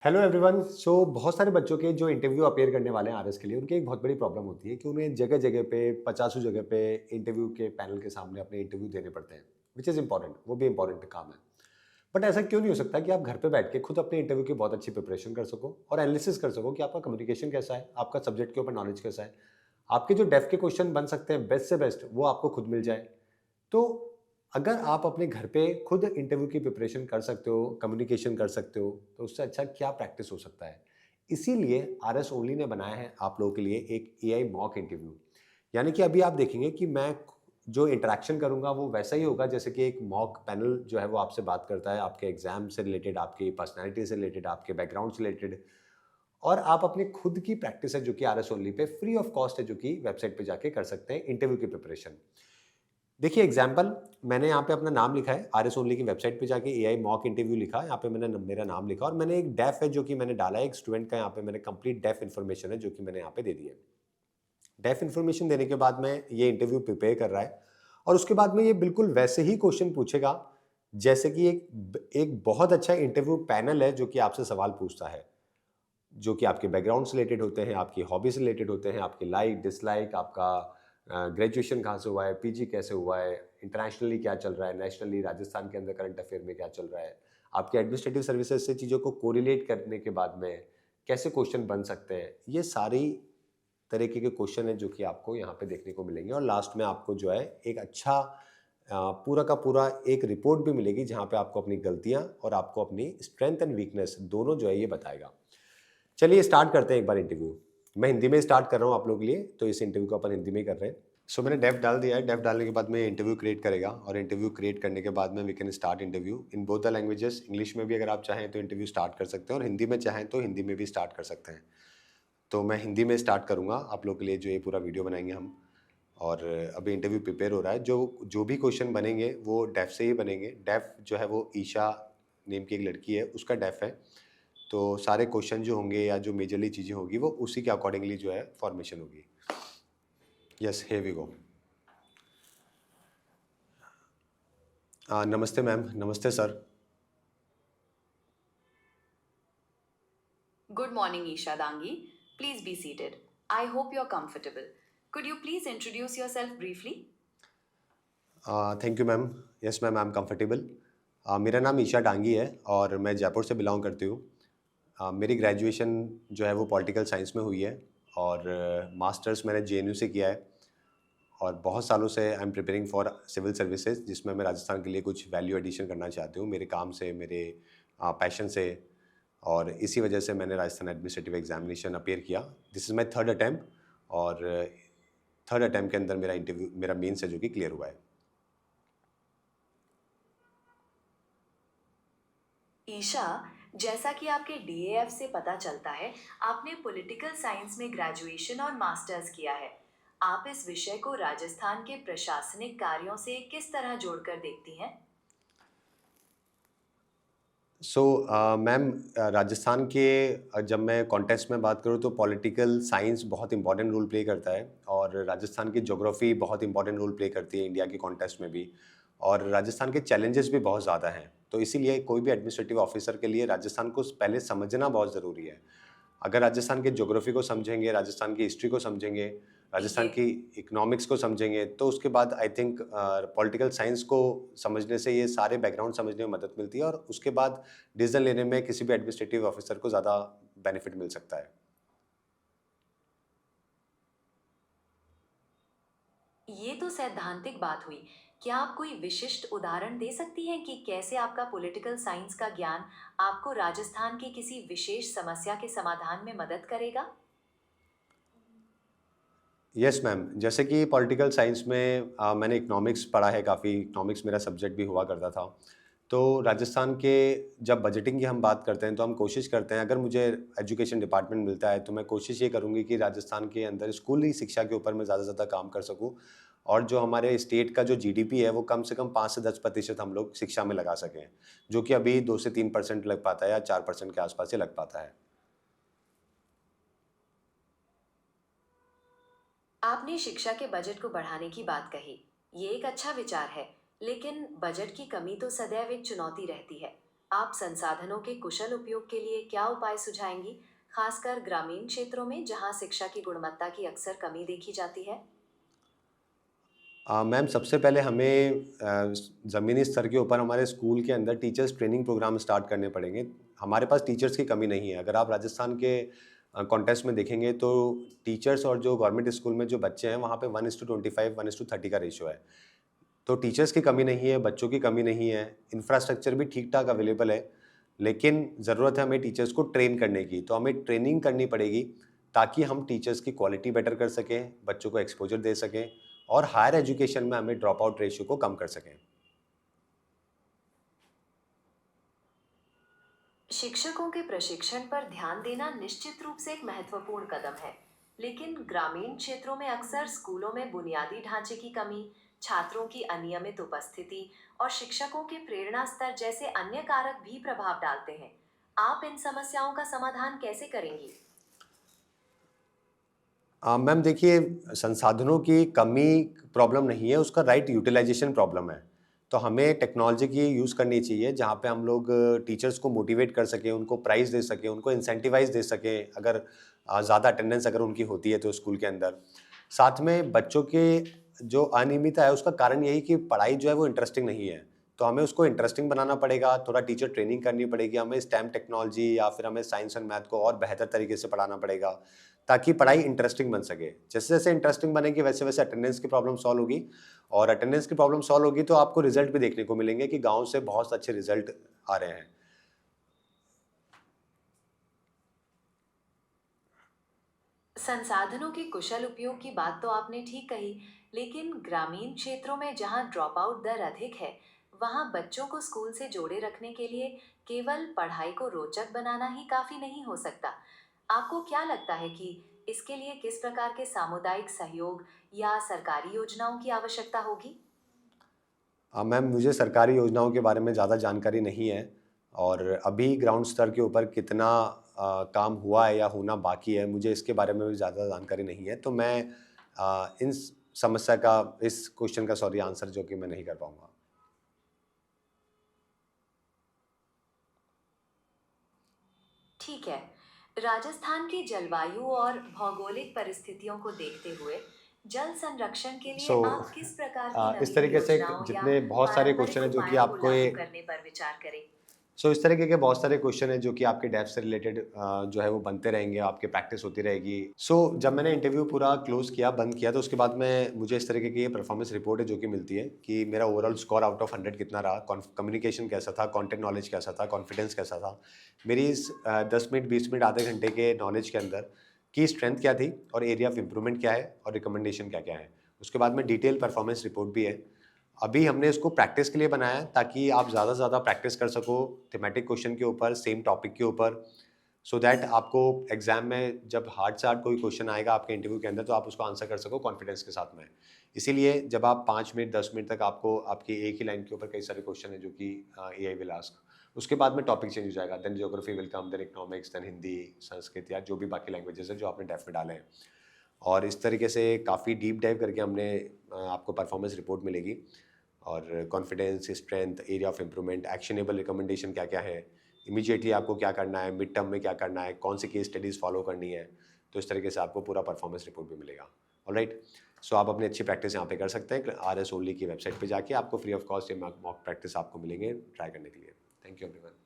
Hello everyone. बहुत सारे बच्चों के जो इंटरव्यू अपीयर करने वाले हैं आरएस के लिए, उनकी एक बहुत बड़ी प्रॉब्लम होती है कि उन्हें जगह-जगह पे, पचासों जगह पे इंटरव्यू के पैनल के सामने अपने इंटरव्यू देने पड़ते हैं, व्हिच इज़ इम्पोर्टेंट, वो भी इम्पोर्टेंट काम है। बट ऐसा क्यों नहीं हो सकता कि आप घर पे बैठ के खुद अपने इंटरव्यू की बहुत अच्छी प्रिपरेशन कर सको और एनालिसिस कर सको कि आपका कम्युनिकेशन कैसा है, आपका सब्जेक्ट के ऊपर नॉलेज कैसा है, आपके जो डेफ के क्वेश्चन बन सकते हैं बेस्ट से बेस्ट, वो आपको खुद मिल जाए। तो अगर आप अपने घर पे खुद इंटरव्यू की प्रिपरेशन कर सकते हो, कम्युनिकेशन कर सकते हो, तो उससे अच्छा क्या प्रैक्टिस हो सकता है? इसीलिए आरएस ओनली ने बनाया है आप लोगों के लिए एक एआई मॉक इंटरव्यू। यानी कि अभी आप देखेंगे कि मैं जो इंटरैक्शन करूँगा वो वैसा ही होगा जैसे कि एक मॉक पैनल जो है वो आपसे बात करता है, आपके एग्ज़ाम से रिलेटेड, आपकी पर्सनैलिटी से रिलेटेड, आपके बैकग्राउंड से रिलेटेड। और आप अपनी खुद की प्रैक्टिस है जो कि RS only pay free of cost है, जो कि वेबसाइट पे जाके कर सकते हैं इंटरव्यू की प्रिपरेशन। देखिए एग्जाम्पल, मैंने यहाँ पे अपना नाम लिखा है, आरएस ओनली की वेबसाइट पे जाके एआई मॉक इंटरव्यू लिखा, यहाँ पे मैंने मेरा नाम लिखा और मैंने एक डेफ है जो कि मैंने डाला है, एक स्टूडेंट का यहाँ पे मैंने कंप्लीट डेफ इन्फॉर्मेशन है जो कि मैंने यहाँ पे दे दी है। डेफ इन्फॉर्मेशन देने के बाद में ये इंटरव्यू प्रिपेयर कर रहा है और उसके बाद में ये बिल्कुल वैसे ही क्वेश्चन पूछेगा जैसे कि एक बहुत अच्छा इंटरव्यू पैनल है जो कि आपसे सवाल पूछता है, जो कि आपके बैकग्राउंड से रिलेटेड होते हैं, आपकी हॉबी से रिलेटेड होते हैं, आपकी लाइक, डिसलाइक, आपका ग्रेजुएशन कहाँ से हुआ है, पीजी कैसे हुआ है, इंटरनेशनली क्या चल रहा है, नेशनली राजस्थान के अंदर करंट अफेयर में क्या चल रहा है, आपके एडमिनिस्ट्रेटिव सर्विसेज से चीज़ों को कोरिलेट करने के बाद में कैसे क्वेश्चन बन सकते हैं। ये सारी तरीके के क्वेश्चन हैं जो कि आपको यहाँ पे देखने को मिलेंगे और लास्ट में आपको जो है एक अच्छा पूरा का पूरा एक रिपोर्ट भी मिलेगी जहाँ पे आपको अपनी गलतियाँ और आपको अपनी स्ट्रेंथ एंड वीकनेस दोनों जो है ये बताएगा। चलिए स्टार्ट करते हैं एक बार इंटरव्यू। मैं हिंदी में स्टार्ट कर रहा हूँ आप लोगों के लिए, तो इस इंटरव्यू को अपन हिंदी में ही कर रहे हैं। मैंने डेफ डाल दिया है, डेफ डालने के बाद में इंटरव्यू क्रिएट करेगा और इंटरव्यू क्रिएट करने के बाद में we can start interview in both the languages. English में भी अगर आप चाहें तो इंटरव्यू स्टार्ट कर सकते हैं और हिंदी में चाहें तो हिंदी में भी स्टार्ट कर सकते हैं। तो मैं हिंदी में स्टार्ट करूँगा आप लोग के लिए, जो ये पूरा वीडियो बनाएंगे हम। और अभी इंटरव्यू प्रिपेयर हो रहा है। जो जो भी क्वेश्चन बनेंगे वो डेफ से ही बनेंगे। डेफ जो है वो ईशा नेम की एक लड़की है, उसका डेफ है। तो सारे क्वेश्चन जो होंगे या जो मेजरली चीज़ें होगी वो उसी के अकॉर्डिंगली जो है फॉर्मेशन होगी। Yes, here we go. नमस्ते मैम, नमस्ते sir. Good morning, Isha Dangi. Please be seated. I hope you're comfortable. Could you please introduce yourself briefly? Thank you ma'am. Yes ma'am, I am comfortable. मेरा नाम ईशा डांगी है और मैं जयपुर से belong करती हूँ। मेरी ग्रेजुएशन जो है वो पॉलिटिकल साइंस में हुई है और मास्टर्स मैंने जेएनयू से किया है और बहुत सालों से I am preparing for civil services, जिसमें मैं राजस्थान के लिए कुछ वैल्यू एडिशन करना चाहती हूँ मेरे काम से, मेरे पैशन से। और इसी वजह से मैंने राजस्थान एडमिनिस्ट्रेटिव एग्जामिनेशन अपीयर किया। This is my third attempt और थर्ड अटैम्प्ट के अंदर मेरा इंटरव्यू, मेरा मेंस है जो कि क्लियर हुआ है। ईशा, जैसा कि आपके डीएएफ से पता चलता है, आपने पॉलिटिकल साइंस में ग्रेजुएशन और मास्टर्स किया है। आप इस विषय को राजस्थान के प्रशासनिक कार्यों से किस तरह जोड़कर देखती हैं? मैम, राजस्थान के जब मैं कॉन्टेक्स्ट में बात करूँ तो पॉलिटिकल साइंस बहुत इंपॉर्टेंट रोल प्ले करता है और राजस्थान की ज्योग्राफी बहुत इंपॉर्टेंट रोल प्ले करती है इंडिया के कॉन्टेक्स्ट में भी। और राजस्थान के चैलेंजेस भी बहुत ज़्यादा हैं, तो इसीलिए कोई भी एडमिनिस्ट्रेटिव ऑफिसर के लिए राजस्थान को पहले समझना बहुत ज़रूरी है। अगर राजस्थान के ज्योग्राफी को समझेंगे, राजस्थान की हिस्ट्री को समझेंगे, राजस्थान ये की इकोनॉमिक्स को समझेंगे, तो उसके बाद आई थिंक पॉलिटिकल साइंस को समझने से ये सारे बैकग्राउंड समझने में मदद मिलती है और उसके बाद डिसीजन लेने में किसी भी एडमिनिस्ट्रेटिव ऑफिसर को ज़्यादा बेनिफिट मिल सकता है। ये तो सैद्धांतिक बात हुई। क्या आप कोई विशिष्ट उदाहरण दे सकती हैं कि कैसे आपका पॉलिटिकल साइंस का ज्ञान आपको राजस्थान की किसी विशेष समस्या के समाधान में मदद करेगा? यस मैम, जैसे कि पॉलिटिकल साइंस में मैंने इकोनॉमिक्स पढ़ा है काफ़ी, इकोनॉमिक्स मेरा सब्जेक्ट भी हुआ करता था। तो राजस्थान के जब बजटिंग की हम बात करते हैं तो हम कोशिश करते हैं, अगर मुझे एजुकेशन डिपार्टमेंट मिलता है तो मैं कोशिश ये करूँगी कि राजस्थान के अंदर स्कूली शिक्षा के ऊपर मैं ज़्यादा से ज़्यादा काम कर सकूँ और जो हमारे स्टेट का जो जीडीपी है वो कम से कम 5 से 10% हम लोग शिक्षा में लगा सकें, जो कि अभी 2 से 3% लग पाता है या 4% के आसपास ही लग पाता है। आपने शिक्षा के बजट को बढ़ाने की बात कही। ये एक अच्छा विचार है, लेकिन बजट की कमी तो सदैव एक चुनौती रहती है। आप संसाधनों के कुशल उपयोग के लिए क्या उपाय सुझाएंगी, खासकर ग्रामीण क्षेत्रों में जहां शिक्षा की गुणवत्ता की अक्सर कमी देखी जाती है? मैम, सबसे पहले हमें ज़मीनी स्तर के ऊपर हमारे स्कूल के अंदर टीचर्स ट्रेनिंग प्रोग्राम स्टार्ट करने पड़ेंगे। हमारे पास टीचर्स की कमी नहीं है। अगर आप राजस्थान के कॉन्टेक्स्ट में देखेंगे तो टीचर्स और जो गवर्नमेंट स्कूल में जो बच्चे हैं वहाँ पे 1:25, 1:30 का रेशियो है। तो टीचर्स की कमी नहीं है, बच्चों की कमी नहीं है, इंफ्रास्ट्रक्चर भी ठीक-ठाक अवेलेबल है, लेकिन ज़रूरत है हमें टीचर्स को ट्रेन करने की। तो हमें ट्रेनिंग करनी पड़ेगी ताकि हम टीचर्स की क्वालिटी बेटर कर सकें, बच्चों को एक्सपोज़र दे सकें और हायर एजुकेशन में हमें ड्रॉप आउट रेशियो को कम कर सकें। शिक्षकों के प्रशिक्षण पर ध्यान देना निश्चित रूप से एक महत्वपूर्ण कदम है, लेकिन ग्रामीण क्षेत्रों में अक्सर स्कूलों में बुनियादी ढांचे की कमी, छात्रों की अनियमित उपस्थिति और शिक्षकों के प्रेरणा स्तर जैसे अन्य कारक भी प्रभाव डालते हैं। आप इन समस्याओं का समाधान कैसे करेंगी? मैम देखिए, संसाधनों की कमी प्रॉब्लम नहीं है, उसका राइट यूटिलाइज़ेशन प्रॉब्लम है। तो हमें टेक्नोलॉजी की यूज़ करनी चाहिए जहाँ पे हम लोग टीचर्स को मोटिवेट कर सकें, उनको प्राइज़ दे सकें, उनको इंसेंटिवाइज़ दे सकें अगर ज़्यादा अटेंडेंस अगर उनकी होती है तो स्कूल के अंदर। साथ में बच्चों के जो अनियमितता है उसका कारण यही कि पढ़ाई जो है वो इंटरेस्टिंग नहीं है। तो हमें उसको इंटरेस्टिंग बनाना पड़ेगा, थोड़ा टीचर ट्रेनिंग करनी पड़ेगी, हमें स्टेम टेक्नोलॉजी या फिर हमें साइंस एंड मैथ को और बेहतर तरीके से पढ़ाना पड़ेगा। ताकि पढ़ाई इंटरेस्टिंग बन सके। जैसे-जैसे इंटरेस्टिंग बनेगी वैसे-वैसे अटेंडेंस की प्रॉब्लम सॉल्व होगी और अटेंडेंस की प्रॉब्लम सॉल्व होगी तो आपको रिज़ल्ट भी देखने को मिलेंगे कि गाँव से बहुत अच्छे रिज़ल्ट आ रहे हैं। संसाधनों के कुशल उपयोग की बात तो आपने ठीक कही, लेकिन ग्रामीण क्षेत्रों में जहां ड्रॉप आउट दर अधिक है, वहां बच्चों को स्कूल से जोड़े रखने के लिए केवल पढ़ाई को रोचक बनाना ही काफी नहीं हो सकता। आपको क्या लगता है कि इसके लिए किस प्रकार के सामुदायिक सहयोग या सरकारी योजनाओं की आवश्यकता होगी? मैम, मुझे सरकारी योजनाओं के बारे में ज़्यादा जानकारी नहीं है और अभी ग्राउंड स्तर के ऊपर कितना काम हुआ है या होना बाकी है, मुझे इसके बारे में भी ज़्यादा जानकारी नहीं है। तो मैं इन समस्या का इस क्वेश्चन का सॉरी आंसर जो कि मैं नहीं कर पाऊँगा। ठीक है। राजस्थान की जलवायु और भौगोलिक परिस्थितियों को देखते हुए जल संरक्षण के सो लिए आप किस प्रकार की इस नवीन तरीके से योजनाओं या जितने बहुत सारे क्वेश्चन पारंपरिक हैं जो कि उपायों को आपको ये लागू करने पर विचार करें? इस तरीके के बहुत सारे क्वेश्चन हैं जो कि आपके डेप्थ से रिलेटेड जो है वो बनते रहेंगे, आपकी प्रैक्टिस होती रहेगी। जब मैंने इंटरव्यू पूरा क्लोज़ किया, बंद किया, तो उसके बाद में मुझे इस तरीके की ये परफॉर्मेंस रिपोर्ट है जो कि मिलती है कि मेरा ओवरऑल स्कोर आउट ऑफ 100 कितना रहा, कम्युनिकेशन कैसा था, कंटेंट नॉलेज कैसा था, कॉन्फिडेंस कैसा था। मेरी इस 10 मिनट, 20 मिनट, आधे घंटे के नॉलेज के अंदर की स्ट्रेंथ क्या थी और एरिया ऑफ इम्प्रूवमेंट क्या है और रिकमेंडेशन क्या-क्या है। उसके बाद में डिटेल परफॉर्मेंस रिपोर्ट भी है। अभी हमने इसको प्रैक्टिस के लिए बनाया है ताकि आप ज़्यादा से ज़्यादा प्रैक्टिस कर सको थीमेटिक क्वेश्चन के ऊपर, सेम टॉपिक के ऊपर, सो दैट आपको एग्जाम में जब हार्ड से हार्ड कोई क्वेश्चन आएगा आपके इंटरव्यू के अंदर तो आप उसको आंसर कर सको कॉन्फिडेंस के साथ में। इसीलिए जब आप 5 मिनट 10 मिनट तक आपको आपकी एक ही लाइन के ऊपर कई सारे क्वेश्चन है जो कि एआई विल आस्क, उसके बाद में टॉपिक चेंज हो जाएगा, then geography will come, then economics, then Hindi, Sanskrit या जो भी बाकी लैंग्वेजेस है जो आपने डेफ में डाले हैं। और इस तरीके से काफ़ी डीप डाइव करके हमने आपको परफॉर्मेंस रिपोर्ट मिलेगी और confidence, strength, area of improvement, actionable recommendation क्या-क्या है, इमीडिएटली आपको क्या करना है, मिड टर्म में क्या करना है, कौन सी केस स्टडीज़ फॉलो करनी है। तो इस तरीके से आपको पूरा परफॉर्मेंस रिपोर्ट भी मिलेगा। ऑलराइट, आप अपनी अच्छी प्रैक्टिस यहाँ पे कर सकते हैं। आरएस ओनली की वेबसाइट पे जाके आपको फ्री ऑफ कॉस्ट ये मॉक प्रैक्टिस आपको मिलेंगे ट्राई करने के लिए। Thank you everyone.